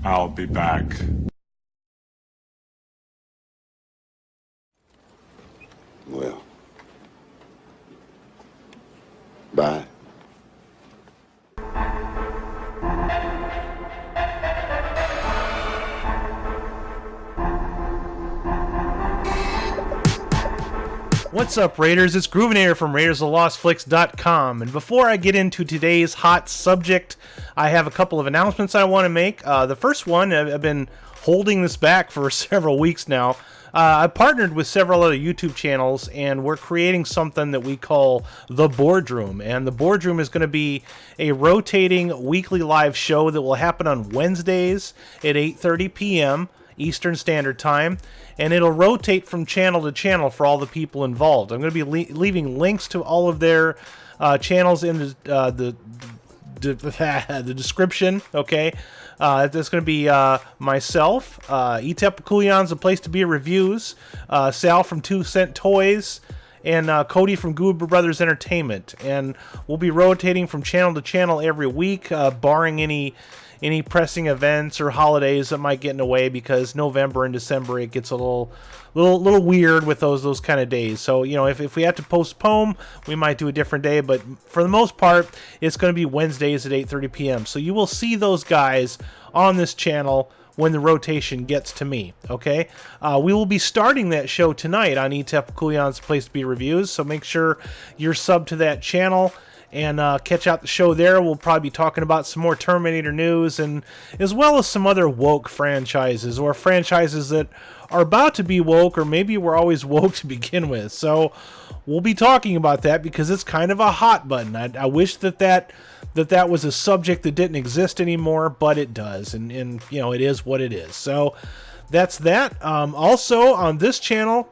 I'll be back. Well, bye. What's up, Raiders? It's Groovenator from RaidersOfLostFlicks.com, and before I get into today's hot subject, I have a couple of announcements I want to make. The first one, I've been holding this back for several weeks now. I've partnered with several other YouTube channels, and we're creating something that we call The Boardroom. And The Boardroom is going to be a rotating weekly live show that will happen on Wednesdays at 8:30 p.m. Eastern Standard Time, and it'll rotate from channel to channel for all the people involved. I'm going to be leaving links to all of their channels in the description, okay? That's going to be myself, Etep Coolion's The Place to Be Reviews, Sal from 2 Cent Toys, and Cody from Goober Brothers Entertainment. And we'll be rotating from channel to channel every week, barring any pressing events or holidays that might get in the way, because November and December it gets a little weird with those kind of days. So, you know, if we have to postpone, we might do a different day, but for the most part, it's going to be Wednesdays at 8:30 p.m. So you will see those guys on this channel when the rotation gets to me, okay? We will be starting that show tonight on Etep Coolion's Place to Be Reviews, so make sure you're subbed to that channel and catch out the show there. We'll probably be talking about some more Terminator news, and as well as some other woke franchises, or franchises that are about to be woke, or maybe were always woke to begin with. So we'll be talking about that because it's kind of a hot button. I wish that was a subject that didn't exist anymore, but it does, and you know, it is what it is. So that's that. Also on this channel,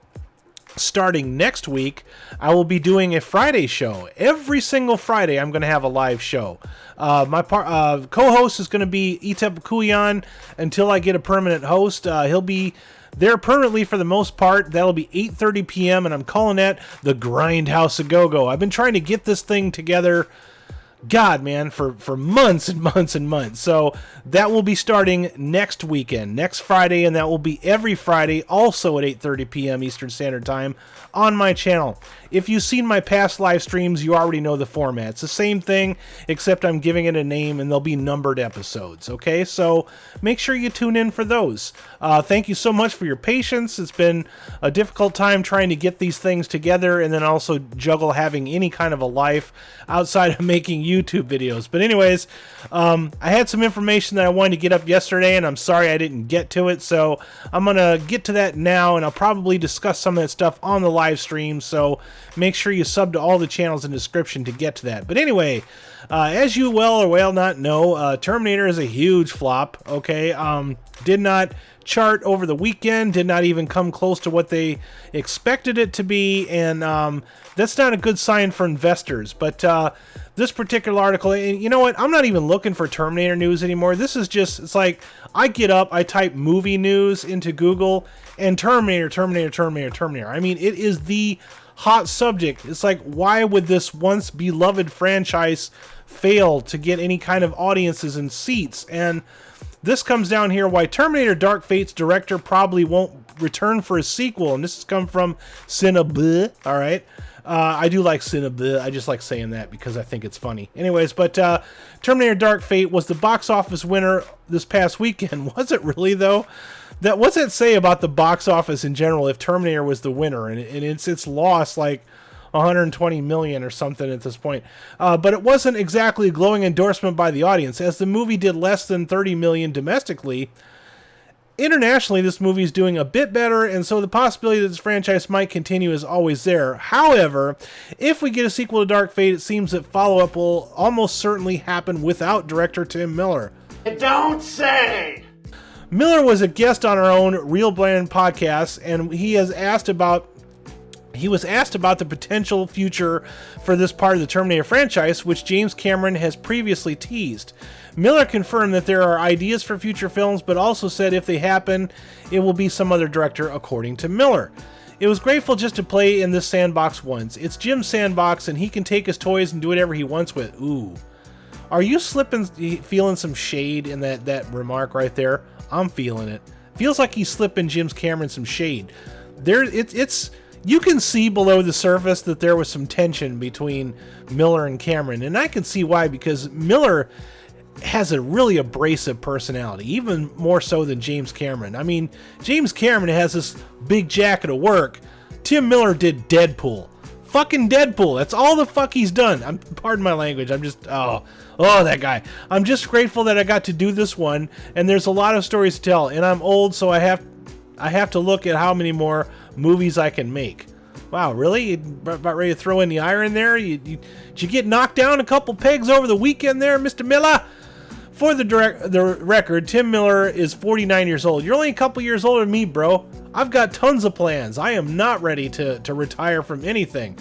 starting next week, I will be doing a Friday show. Every single Friday, I'm going to have a live show. My co-host is going to be Etep Coolion until I get a permanent host. He'll be there permanently for the most part. That'll be 8:30 p.m., and I'm calling that the Grindhouse of Go-Go. I've been trying to get this thing together, God, man, for months and months and months. So that will be starting next weekend, next Friday, and that will be every Friday, also at 8:30 p.m. Eastern Standard Time on my channel. If you've seen my past live streams, you already know the format. It's the same thing, except I'm giving it a name, and they'll be numbered episodes, okay? So make sure you tune in for those. Thank you so much for your patience. It's been a difficult time trying to get these things together, and then also juggle having any kind of a life outside of making YouTube videos. But anyways, I had some information that I wanted to get up yesterday, and I'm sorry I didn't get to it, so I'm going to get to that now, and I'll probably discuss some of that stuff on the live stream, so make sure you sub to all the channels in the description to get to that. But anyway, as you well or well not know, Terminator is a huge flop, okay? Did not chart over the weekend, did not even come close to what they expected it to be, and that's not a good sign for investors. But this particular article, and you know what, I'm not even looking for Terminator news anymore. This is just, it's like, I get up, I type movie news into Google, and Terminator. I mean, it is the hot subject. It's like, why would this once beloved franchise fail to get any kind of audiences and seats? And this comes down here why Terminator Dark Fate's director probably won't return for a sequel, and this has come from Cinnabh. All right, I do like Cinnabh. I just like saying that because I think it's funny. Anyways, but Terminator Dark Fate was the box office winner this past weekend. Was it really, though? What's that say about the box office in general if Terminator was the winner, and it's lost like 120 million or something at this point. But it wasn't exactly a glowing endorsement by the audience, as the movie did less than 30 million domestically. Internationally, this movie is doing a bit better, and so the possibility that this franchise might continue is always there. However, if we get a sequel to Dark Fate, it seems that follow-up will almost certainly happen without director Tim Miller. Don't say! Miller was a guest on our own Real Brand podcast, and he was asked about the potential future for this part of the Terminator franchise, which James Cameron has previously teased. Miller confirmed that there are ideas for future films, but also said if they happen, it will be some other director, according to Miller. It was grateful just to play in this sandbox once. It's Jim's sandbox, and he can take his toys and do whatever he wants with. Ooh. Are you feeling some shade in that remark right there? I'm feeling it. Feels like he's slipping James Cameron some shade. It's you can see below the surface that there was some tension between Miller and Cameron, and I can see why, because Miller has a really abrasive personality, even more so than James Cameron. I mean, James Cameron has this big jacket of work. Tim Miller did Deadpool. Fucking Deadpool. That's all the fuck he's done. Pardon my language. I'm just, that guy. I'm just grateful that I got to do this one, and there's a lot of stories to tell, and I'm old, so I have to look at how many more movies I can make. Wow, really? You about ready to throw in the iron there? Did you get knocked down a couple pegs over the weekend there, Mr. Miller? For the record, Tim Miller is 49 years old. You're only a couple years older than me, bro. I've got tons of plans. I am not ready to retire from anything.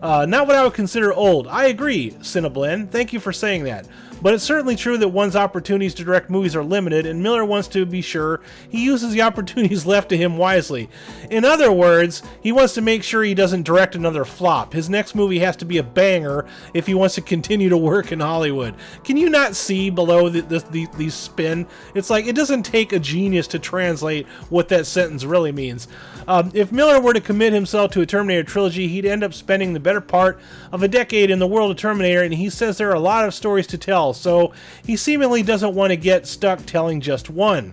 Not what I would consider old. I agree, Cinnablen. Thank you for saying that. But it's certainly true that one's opportunities to direct movies are limited, and Miller wants to be sure he uses the opportunities left to him wisely. In other words, he wants to make sure he doesn't direct another flop. His next movie has to be a banger if he wants to continue to work in Hollywood. Can you not see below the spin? It's like, it doesn't take a genius to translate what that sentence really means. If Miller were to commit himself to a Terminator trilogy, he'd end up spending the better part of a decade in the world of Terminator, and he says there are a lot of stories to tell, so he seemingly doesn't want to get stuck telling just one.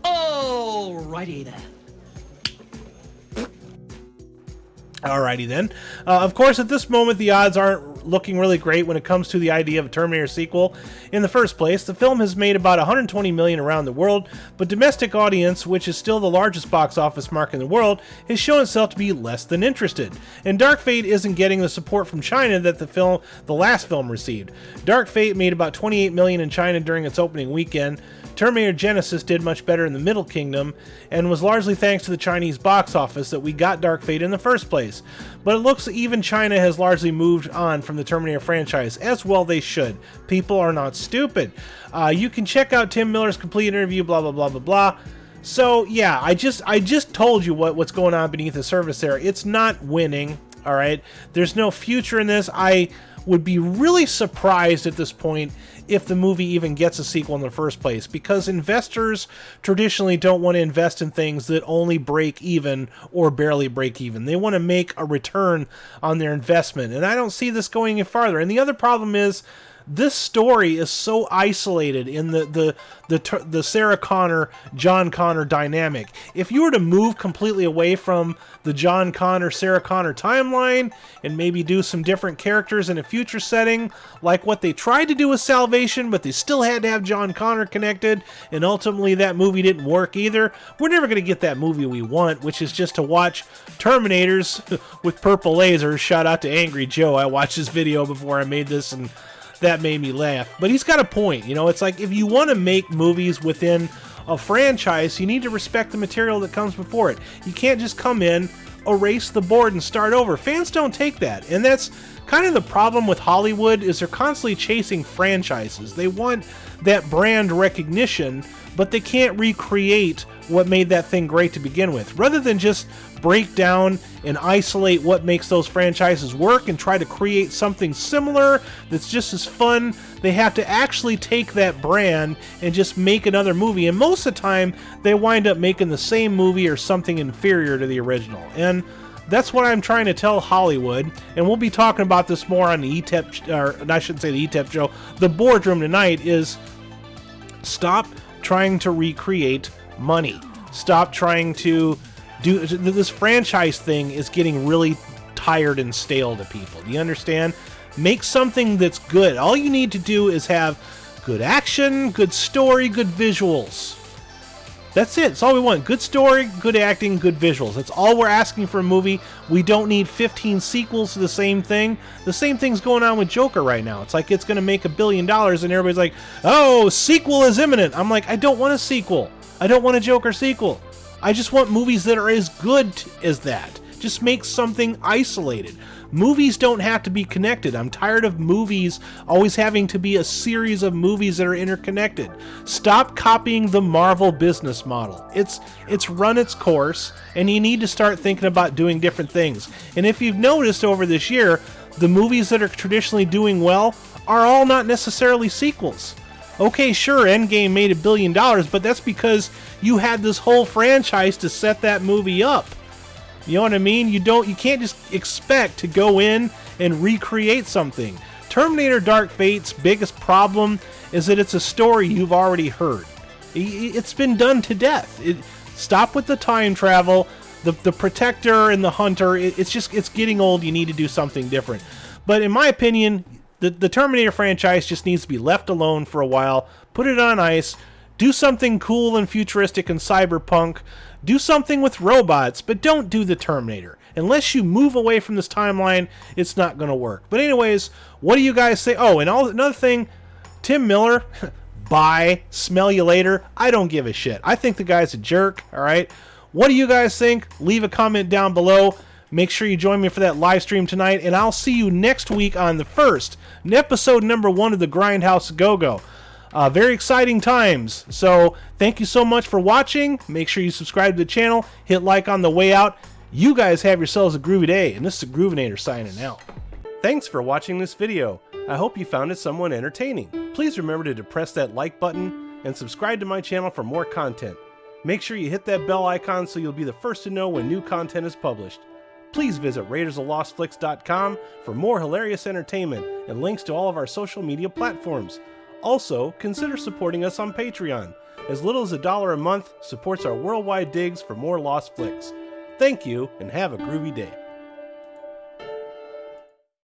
Alrighty then. Alrighty then. Of course, at this moment, the odds aren't looking really great when it comes to the idea of a Terminator sequel. In the first place, the film has made about $120 million around the world, but domestic audience, which is still the largest box office market in the world, has shown itself to be less than interested. And Dark Fate isn't getting the support from China that the last film received. Dark Fate made about $28 million in China during its opening weekend. Terminator Genesis did much better in the Middle Kingdom, and was largely thanks to the Chinese box office that we got Dark Fate in the first place. But it looks even China has largely moved on from the Terminator franchise, as well they should. People are not stupid. You can check out Tim Miller's complete interview, blah, blah, blah, blah, blah. So, yeah, I just told you what's going on beneath the surface there. It's not winning, all right? There's no future in this. I would be really surprised at this point if the movie even gets a sequel in the first place, because investors traditionally don't want to invest in things that only break even or barely break even. They want to make a return on their investment, and I don't see this going any farther. And the other problem is, this story is so isolated in the Sarah Connor, John Connor dynamic. If you were to move completely away from the John Connor, Sarah Connor timeline and maybe do some different characters in a future setting, like what they tried to do with Salvation, but they still had to have John Connor connected, and ultimately that movie didn't work either, we're never going to get that movie we want, which is just to watch Terminators with purple lasers. Shout out to Angry Joe. I watched his video before I made this, and that made me laugh. But he's got a point. You know, it's like, if you want to make movies within a franchise, you need to respect the material that comes before it. You can't just come in, erase the board, and start over. Fans don't take that. And that's kind of the problem with Hollywood, is they're constantly chasing franchises. They want that brand recognition, but they can't recreate what made that thing great to begin with. Rather than just break down and isolate what makes those franchises work and try to create something similar that's just as fun, they have to actually take that brand and just make another movie. And most of the time, they wind up making the same movie or something inferior to the original. And that's what I'm trying to tell Hollywood, and we'll be talking about this more on the Etep, or I shouldn't say the Etep show, the boardroom tonight, is stop trying to recreate money. Stop trying to do this. Franchise thing is getting really tired and stale to people. Do you understand? Make something that's good. All you need to do is have good action, good story, good visuals. That's it. That's all we want. Good story, good acting, good visuals. That's all we're asking for a movie. We don't need 15 sequels to the same thing. The same thing's going on with Joker right now. It's like it's going to make $1 billion, and everybody's like, oh, sequel is imminent. I'm like, I don't want a sequel. I don't want a Joker sequel. I just want movies that are as good as that. Just make something isolated. Movies don't have to be connected. I'm tired of movies always having to be a series of movies that are interconnected. Stop copying the Marvel business model. It's run its course, and you need to start thinking about doing different things. And if you've noticed over this year, the movies that are traditionally doing well are all not necessarily sequels. Okay, sure, Endgame made $1 billion, but that's because you had this whole franchise to set that movie up. You know what I mean? You can't just expect to go in and recreate something. Terminator Dark Fate's biggest problem is that it's a story you've already heard. It's been done to death. Stop with the time travel. The Protector and the Hunter, it's getting old. You need to do something different. But in my opinion, the Terminator franchise just needs to be left alone for a while. Put it on ice. Do something cool and futuristic and cyberpunk. Do something with robots, but don't do the Terminator. Unless you move away from this timeline, it's not going to work. But anyways, what do you guys say? Oh, and another thing, Tim Miller, bye, smell you later. I don't give a shit. I think the guy's a jerk, all right? What do you guys think? Leave a comment down below. Make sure you join me for that live stream tonight, and I'll see you next week on the first, episode number 1 of the Grindhouse Go-Go. Very exciting times. So thank you so much for watching. Make sure you subscribe to the channel. Hit like on the way out. You guys have yourselves a groovy day, and this is Groovinator signing out. Thanks for watching this video. I hope you found it somewhat entertaining. Please remember to depress that like button and subscribe to my channel for more content. Make sure you hit that bell icon so you'll be the first to know when new content is published. Please visit RaidersOfLostFlicks.com for more hilarious entertainment and links to all of our social media platforms. Also, consider supporting us on Patreon. As little as $1 a month supports our worldwide digs for more Lost Flicks. Thank you, and have a groovy day.